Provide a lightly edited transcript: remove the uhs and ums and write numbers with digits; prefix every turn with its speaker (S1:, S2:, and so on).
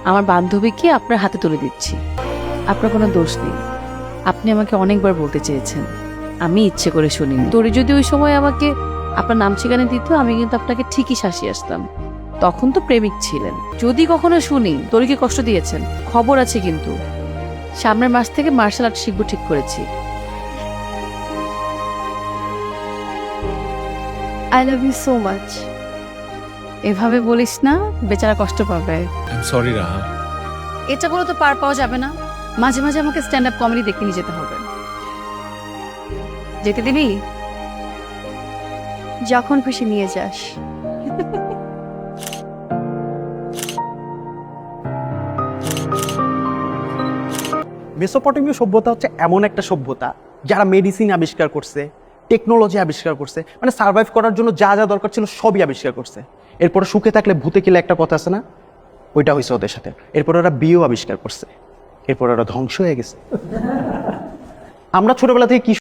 S1: আমার বান্ধবীকে আপনার হাতে তুলে দিচ্ছি। আপনার কোনো দোষ নেই। আপনি আমাকে অনেকবার বলতে চেয়েছেন, আমি ইচ্ছে করে শুনিনি। তোরে যদি ওই সময় আমাকে আপনার নাম ঠিকানা দিত, আমি কিন্তু আপনাকে ঠিকই শাসিয়ে আসতাম। তখন তো প্রেমিক ছিলেন। যদি কখনো শুনি তোরকে কষ্ট দিয়েছেন, খবর আছে কিন্তু। সামনের মাস থেকে মার্শাল আর্ট শিখবো ঠিক করেছি।
S2: I love you so much.
S1: এভাবে বলিস না, বেচারা কষ্ট পাবে।
S3: I am sorry Raha.
S1: এটা বলে তো পার পাওয়া যাবে না। মাঝে মাঝে আমাকে স্ট্যান্ড আপ কমেডি দেখতে নিয়ে যেতে হবে। যেতে দিবি?
S2: যখন খুশি নিয়ে যাস।
S4: মেসোপটেমীয় সভ্যতা হচ্ছে এমন একটা সভ্যতা যারা মেডিসিন আবিষ্কার করছে, টেকনোলজি আবিষ্কার করছে, মানে সার্ভাইভ করার জন্য যা যা দরকার ছিল সবই আবিষ্কার করছে। এরপরে সুখে থাকলে ভূতে কিলে একটা কথা আছে না, ওইটা হয়েছে ওদের সাথে। এরপরে ওরা বিয়েও আবিষ্কার করছে, এরপর ওরা ধ্বংস হয়ে গেছে। আমরা ছোটবেলা থেকে কি